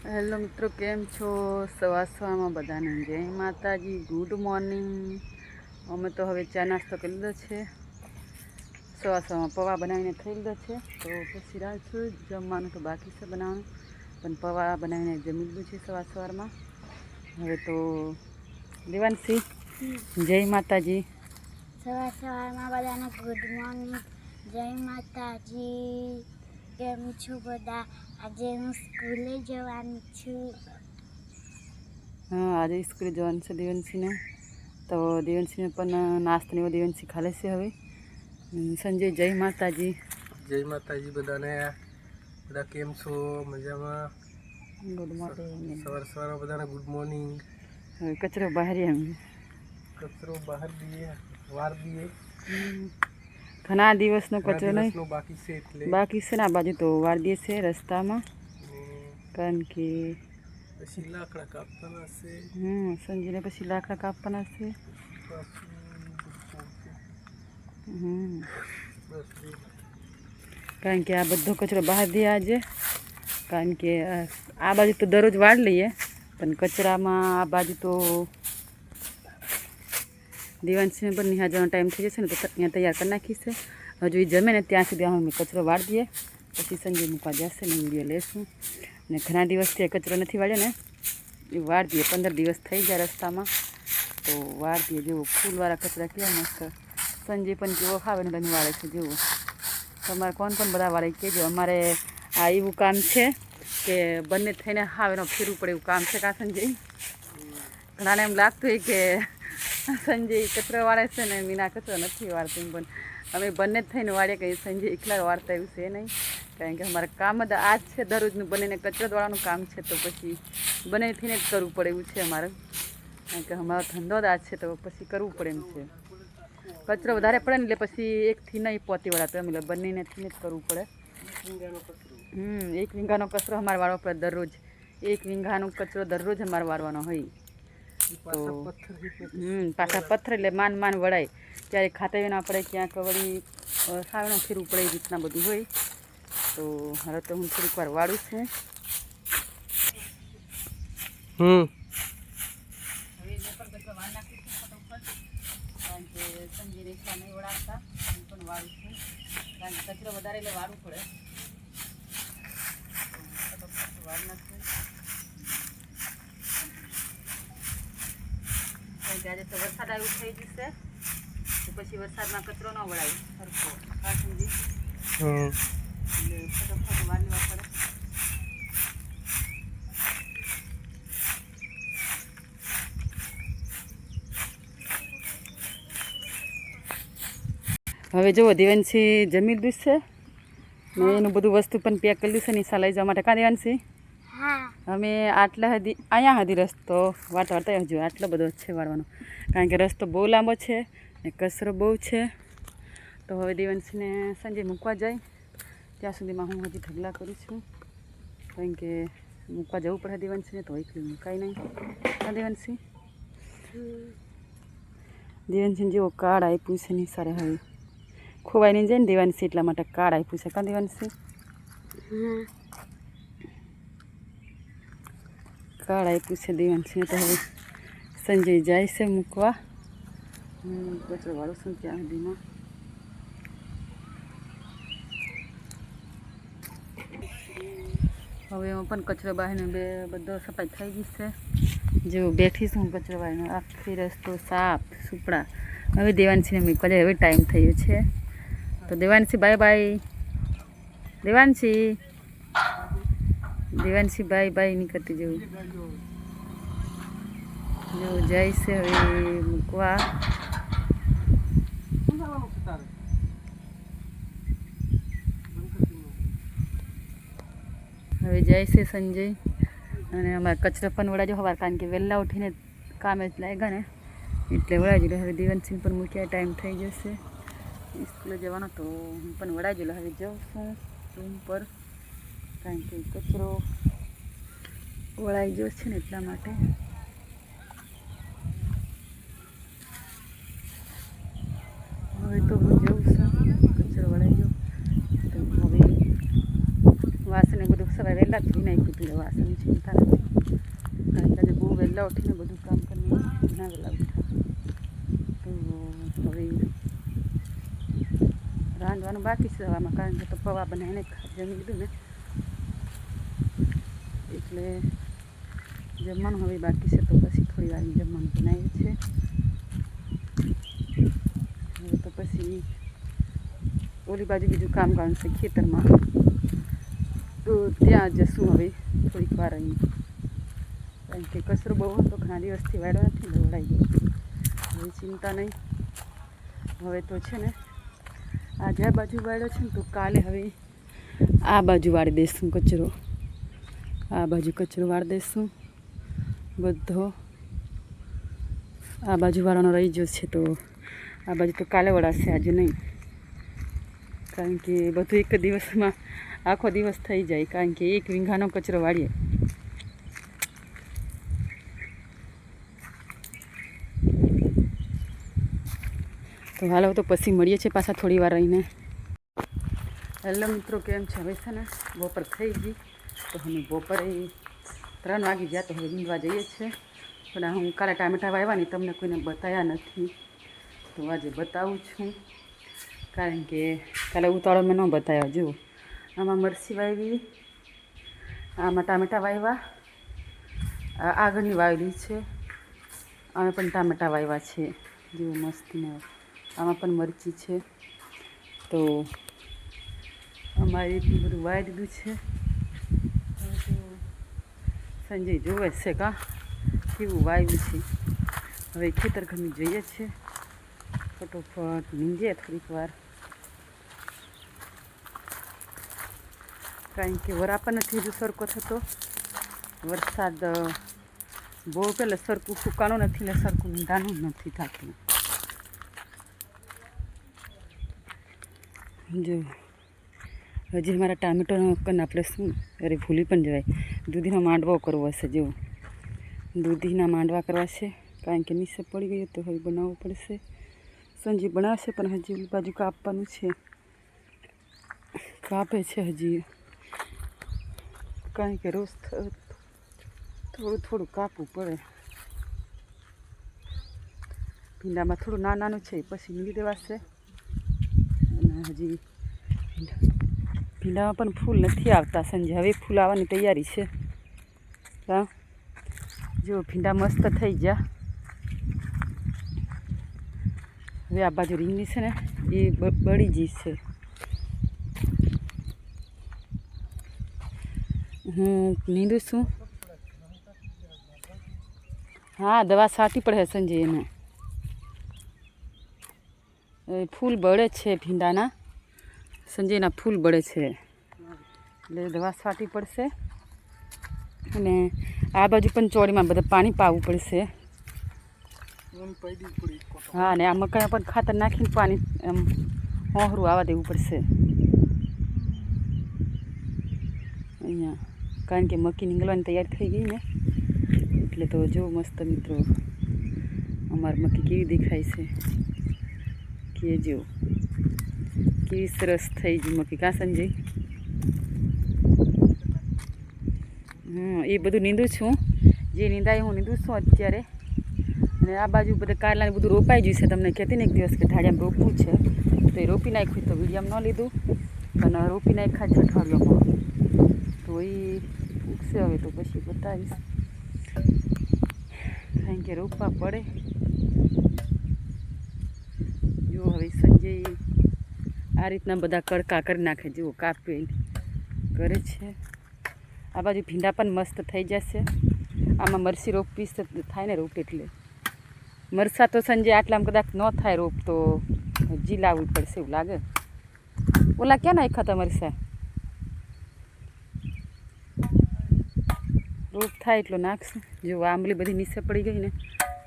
Hello મિત્રો, કેમ છો? સવારમાં બધાને જય માતાજી, ગુડ મોર્નિંગ. અમે તો હવે ચા નાસ્તો કરી લીધો છે. સવારમાં પૌવા બનાવીને થઈ લીધો છે. તો પછી રાહ છું જમવાનું તો બાકી છે બનાવવાનું, પણ પૌવા બનાવીને જમી લીધું છે સવારમાં. હવે તો દેવાંશી, જય માતાજી. સવારમાં બધાને ગુડ મોર્નિંગ, જય માતાજી. કેમ છો બધા? આજે હું સ્કૂલે જવાની છું. હા, આજે સ્કૂલે જવાનું છે દેવાંશીને. તો દેવાંશીને પણ નાસ્તાની દેવાંશી ખાલે છે હવે. સંજય, જય માતાજી. જય માતાજી બધાને. બધા કેમ છો? મજામાં? Good morning. સવારમાં બધાને ગુડ મોર્નિંગ. હવે કચરો બહાર એમ કચરો બહાર દઈએ, વાર દઈએ. ઘણા દિવસનો કચરો નહીં બાકી છે એટલે બાકી છે ને આ બાજુ તો વાર દે છે રસ્તામાં, કારણ કે પછી લાકડા કાપવાના છે. સંજીને પછી લાકડા કાપવાના છે. કારણ કે આ બધો કચરો બહાર દે આજે, કારણ કે આ બાજુ તો દરરોજ વાળ લઈએ, પણ કચરામાં આ બાજુ તો દેવાંશીને પણ નિહાળ જવાનો ટાઈમ થઈ જશે ને, તો ત્યાં તૈયાર કરી નાખી છે. હજુ એ જમે ને ત્યાં સુધી અમે કચરો વાળી દઈએ, પછી સંજય મૂકવા જશે ને વિડીયો લેશું. ને ઘણા દિવસથી કચરો નથી વાળ્યો ને, એ વાળ દઈએ. 15 દિવસ થઈ જાય રસ્તામાં, તો વાળ દઈએ. જેવો ફૂલવાળા કચરા કેવા મસ્ત. સંજય પણ જેવો ખાવે ને તમે વાળે છે જેવો. તમારે કોણ બધા વાળે કહેજો. અમારે આ એવું કામ છે કે બંને થઈને હાવેનો ફેરવું પડે એવું કામ છે. કા સંજય? ઘણાને એમ લાગતું હોય કે સંજય કચરો વાળે છે ને મીના કચરો નથી વાળતી, પણ અમે બંને જ થઈને વાળીએ. કે સંજય એકલા વાળતા એવું છે નહીં, કારણ કે અમારે કામ જ આ જ છે. દરરોજનું બંનેને કચરો વાળવાનું કામ છે, તો પછી બંને થઈને જ કરવું પડે એવું છે અમારે, કારણ કે અમારો ધંધો જ આ છે, તો પછી કરવું પડે એમ છે. કચરો વધારે પડે ને એટલે પછી એકથી નહીં પહોંચી વળાતો, એમ એટલે બંનેને થઈને જ કરવું પડે. 1 વીંઘાનો કચરો અમારે વાળવો પડે દરરોજ. 1 વીંઘાનો કચરો દરરોજ અમારે વાળવાનો હોય. તો પાછા પથ્થર એટલે માન વળાય. ક્યારેક ખાતા ના પડે, ક્યાંક વળી સાવણું ફેરવું પડે, એ રીતના બધું હોય. તો હવે તો હું થોડીક વાર વાળું છું. કારણ કે સંજીને એકલા નહીં વળાવતા, હું પણ વાળું છું, કારણ કે કચરો વધારે એટલે વાળવું પડે. વાળ નાખું, કારણ કે આજે તો વરસાદ આવ્યું થઈ જશે, તો પછી વરસાદમાં કચરો ન વળાય સરખો. હા સંજી? એટલે ફટોફટ વાર લેવા પડે. હવે જુઓ, દેવાંશી જમી લીધું છે ને એનું બધું વસ્તુ પણ પેક કરી દીધું છે નિશા લઈ જવા માટે. કાં દેવાંશી? અમે આટલા સુધી અહીંયા સુધી રસ્તો વાળતા હજુ આટલો બધો છે વાળવાનો, કારણ કે રસ્તો બહુ લાંબો છે ને કચરો બહુ છે. તો હવે દેવાંશીને સંજય મૂકવા જાય ત્યાં સુધીમાં હું હજી ઢગલા કરું છું, કારણ કે મૂકવા જવું પડે દેવાંશીને, તો એકલી મુકાય નહીં. હા દેવાંશી? દેવાંશીને જેવો કાર્ડ આપ્યું છે નિશારે, હવે ખોવાઈ નહીં જાય ને દેવાંશી, એટલા માટે કાર્ડ આપ્યું છે. કાં દેવાંશી? કાર્ડ આપ્યું છે દેવાંશીને. તો હવે સંજય જાય છે મૂકવા. કચરો વાળું છું ત્યાં સુધીમાં. હવે હું પણ કચરો બહારને બધો સફાઈ થઈ ગઈ છે. જેવું બેઠી છું હું કચરો વાળીને, આખી રસ્તો સાફ સુપડા. હવે દેવાંશીને મૂકવા જાય. હવે ટાઈમ થયો છે, તો Devanshi bye bye. Devanshi bye bye નહીં કરતી. જેવું જાય છે હવે મૂકવા. હવે જાય છે સંજય. અને અમારે કચરો પણ વળાજો સવાર, કારણ કે વહેલા ઉઠીને કામે જ લાગ્યા ને, એટલે વળાજી લો. હવે દેવાંશી પણ મૂક્યા, ટાઈમ થઈ જશે સ્કૂલે જવાનો, તો હું પણ વળાજી લો. હવે જાઉં છું રૂમ પર, કારણ કે કચરો વળાઈ ગયો છે ને એટલા માટે. હવે તો હું જઉં છું, કચરો વળાઈ ગયો. તો હવે વાસણે બધું સવારે વહેલા જ ધોઈ નાખ્યું. એટલે વાસણની ચિંતા નથી. કારણ કે આજે બહુ વહેલા ઉઠીને બધું કામ કરીને ના વહેલા ઉઠ્યા. તો હવે રાંધવાનું બાકી છે હવામાં, કારણ કે તો પૌવા બનાવીને જમી લીધું ને એટલે જમવાનું હવે બાકી છે. તો પછી થોડી વાર જમવાનું બનાવીએ છીએ. હવે તો પછી ઓલી બાજુ બીજું કામ કરવાનું છે ખેતરમાં, તો ત્યાં જશું હવે થોડીક વાર અહીં. કારણ કે કચરો બહુ હતો, ઘણા દિવસથી વાળ્યો નથી, દોડાઈ ગયો. હવે ચિંતા નહીં. હવે તો છે ને આજે આ બાજુ વાળ્યો છે ને, તો કાલે હવે આ બાજુ વાળી દઈશું કચરો. આ બાજુ કચરો વાળી દઈશું બધો. આ બાજુ વાળવાનો રહી ગયો છે, તો આ બાજુ તો કાલે વળાશે, આજે નહીં. કારણ કે બધું એક દિવસમાં આખો દિવસ થઈ જાય, કારણ કે એક વીંઘાનો કચરો વાળીએ. તો હાલો તો પછી મળીએ છીએ પાછા થોડી વાર રહીને. હેલો મિત્રો, કેમ છે? હવે છે ને બપોર થઈ ગઈ, તો અમે બપોરે 3 વાગી ગયા, તો હવે નીંદવા જઈએ છીએ. પણ હું કાલે ટામેટા વાવ્યા તમને કોઈને બતાવ્યા નથી, તો આજે બતાવું છું. કારણ કે કાલે ઉતાળો મેં ન બતાવ્યા. જુઓ, આમાં મરચી વાવી, આમાં ટામેટા વાવ્યા, આગળની વાવેલી છે. અમે પણ ટામેટા વાવ્યા છે, જુઓ મસ્તીને. આમાં પણ મરચી છે. તો અમારે એટલું બધું વાવી દીધું છે. સંજય જોવે છે કા કેવું વાવ્યું છે. હવે ખેતર ગમી જોઈએ છે, ફટોફટ નીંદીએ થોડીક વાર. કારણ કે વરા પણ નથી હજુ સરખો થતો. વરસાદ બહુ પહેલાં સરખું ફૂંકાણું નથી, ને સરખું ઊંડાનું નથી થતું. જો હજી મારા ટામેટોનો કન આપણે શું અરે ભૂલી પણ જવાય, દૂધીનો માંડવો કરવો હશે. જો દૂધીના માંડવા કરવા છે, કારણ કે નીચે પડી ગયું તો હવે બનાવવું પડશે. સંજી બનાવશે, પણ હજી ઓલી બાજુ કાપવાનું છે. કાપે છે હજી, કારણ કે રોજ થોડું થોડું કાપવું પડે. ભીંડામાં થોડું નાનું છે, પછી નીકળી દેવાશે. અને હજી ભીંડામાં પણ ફૂલ નથી આવતા સંજય, હવે ફૂલ આવવાની તૈયારી છે. હા જો ભીંડા મસ્ત થઈ ગયા. હવે આ બાજુ રીંગણી છે ને એ બળી ગઈ છે. હું નીંદું છું. હા, દવા છાંટી પડે સંજય એને. ફૂલ બળે છે ભીંડાના, સંજયના ફૂલ બળે છે, એટલે દવા છાંટવી પડશે. અને આ બાજુ પણ ચોળીમાં બધા પાણી પાવું પડશે. હા, અને આ મકાઈમાં પણ ખાતર નાખીને પાણી એમ હોહરું આવવા દેવું પડશે અહીંયા. કારણ કે મકી નીકળવાની તૈયાર થઈ ગઈ ને, એટલે તો જો મસ્ત મિત્રો અમારી મકી કેવી દેખાય છે, કે જો કેવી સરસ થઈ ગઈ મકી. કા સંજય? એ બધું નીંદું છું, જે નીંદાય હું નીંદું છું અત્યારે. અને આ બાજુ બધા કારલાને બધું રોપાઈ ગયું છે. તમને કહેતી ને એક દિવસ કે ઢાળિયામાં રોપવું છે, તો એ રોપી નાખ્યું. તો વિડીયામાં ન લીધું, પણ રોપી નાખ્યા છે અઠવાડિયામાં. તો એ ઉગશે હવે, તો પછી બતાવીશ. કારણ કે રોપવા પડે. જો હવે સંજય આ રીતના બધા કડકા કરી નાખે, જુઓ કાપી કરે છે. આ બાજુ ભીંડા પણ મસ્ત થઈ જશે. આમાં મરચી રોપવી થાય ને રોપ, એટલે મરચાં તો સંજય આટલામાં કદાચ ન થાય રોપ, તો હજી લાવવી પડશે એવું લાગે. ઓલા ક્યાં નાખ્યા હતા મરચાં? રોપ થાય એટલો નાખશે. જો આંબલી બધી નીચે પડી ગઈ ને,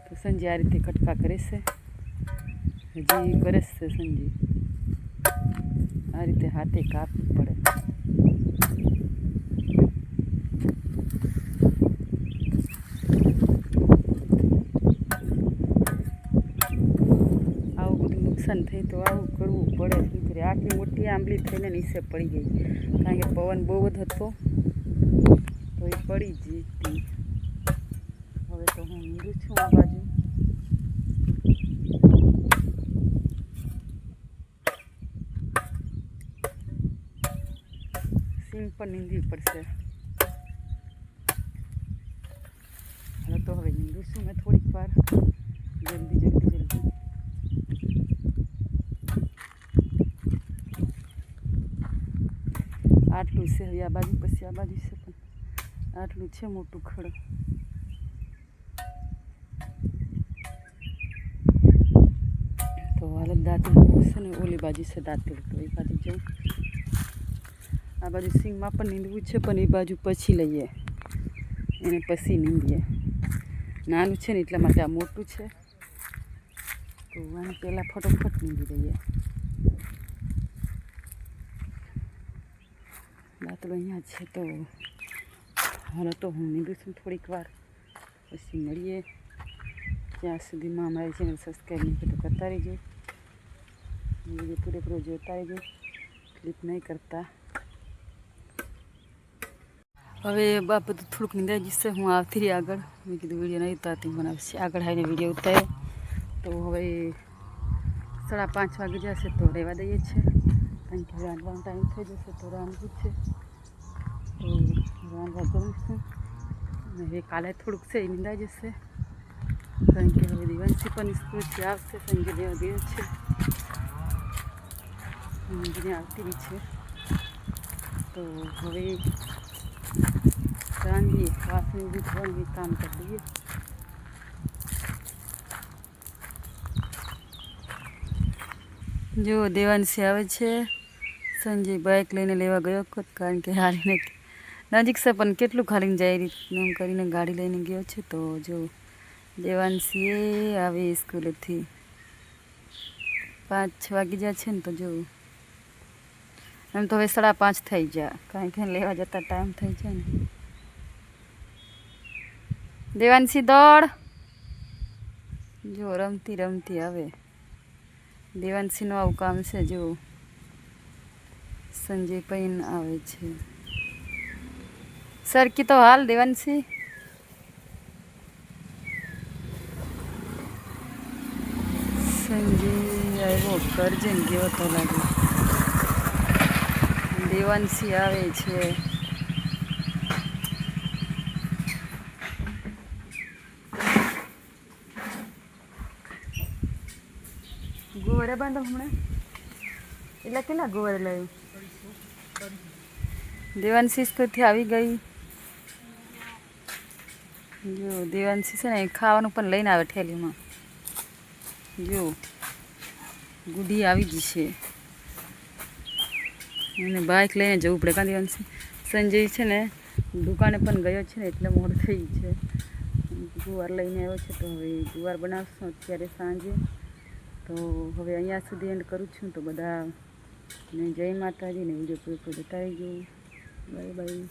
તો સંજય આ રીતે કટકા કરે છે. હજી કરે છે સંજય આ રીતે, હાથે કાપવું પડે. આવું બધું નુકસાન થાય તો આવું કરવું પડે. શું કરે, આટલી મોટી આંબલી થઈને નીચે પડી ગઈ, કારણ કે પવન બહુ જ હતો. તો પડી જ હતી. હવે તો હું નીંદું છું આ બાજુ. સિંગ પણ નીંદવી પડશે. હવે તો હવે નીંદું છું મેં થોડીક વાર, જલ્દી. આટલું છે હવે આ બાજુ, પછી આ બાજુ છે, પણ આટલું છે મોટું ખડ. તો હાલત દાંતેલું છે ને ઓલી બાજુ છે દાંતેલું, તો એ બાજુ જવું. આ બાજુ સિંગમાં પણ નીંદવું છે, પણ એ બાજુ પછી લઈએ, એને પછી નીંદીએ. નાનું છે ને એટલા માટે આ મોટું છે, તો આને પહેલાં ફટોફટ નીંદી દઈએ. દાંતડો અહીંયા છે, તો હાલો તો હું નીંદું છું થોડીક વાર, પછી મળીએ. ત્યાં સુધીમાં અમારી ચેનલ સબસ્ક્રાઈબ નહીં તો કરતા રહીજો. વિડીયો પૂરેપૂરો જોતા રહીજો, ક્લિક નહીં કરતા. હવે બા બધું થોડુંક નીંદાઈ જશે. હું આવતી રહી આગળ. મેં કીધું વિડીયો નહીં ઉતારતી, મને આગળ આવીને વિડીયો ઉતારે. તો હવે 5:30 વાગી જશે, તો રહેવા દઈએ છીએ, કારણ કે રાંધવાનો ટાઈમ થઈ જશે, તો રાંધવું છે. તો રાંધવા જવું છું. અને હવે કાલે થોડુંક છે એ નીંદાઈ જશે, કારણ કે હવે દિવાંશી પણ સ્કૂલથી આવશે. સંજય દેવા ગયો છે, મંદિરે આવતી રહી છે. તો હવે રાંધીએ, વાસણ ઊભી થવાનું કામ કરી દઈએ. જો દેવાંશી આવે છે. સંજય બાઇક લઈને લેવા ગયો, કારણ કે હારીને નજીક છે, પણ કેટલું ખાલીને જાય રીતનું કરીને ગાડી લઈને ગયો છે. તો જો દેવાંશી આવે સ્કૂલેથી 5 વાગી જાય છે ને, તો જો એમ તો હવે 5:30 થઈ જાય, કારણ કે લેવા જતા ટાઈમ થઈ જાય ને. દેવાંશી દોડ, જો રમતી આવે. દેવાંશીનું આવું કામ છે. જો સંજય પૈન આવે છે. સરકી તો હાલ દેવાંશી. સંજય આવ્યો, કરજણ ગયો તો લાગે. દેવાંશી આવે છે. ગોવડે બાંધો હમણાં, એટલે કેટલા ગોવડે લાવ્યું. દેવાંશી સ્કૂલથી આવી ગઈ. જો દેવાંશી છે ને ખાવાનું પણ લઈને આવે ઠેલીમાં. જો ગુડી આવી જશે, અને બાઇક લઈને જવું પડે. કાં દેવાંશી? સંજય છે ને દુકાને પણ ગયો છે ને, એટલે મોડું થઈ છે. ગુવાર લઈને આવ્યો છે, તો હવે ગુવાર બનાવશું અત્યારે સાંજે. તો હવે અહીંયા સુધી એન્ડ કરું છું. તો બધા ને જય માતાજી, ને વિડીયો પૂરો જોતા રહીજો. Bye by.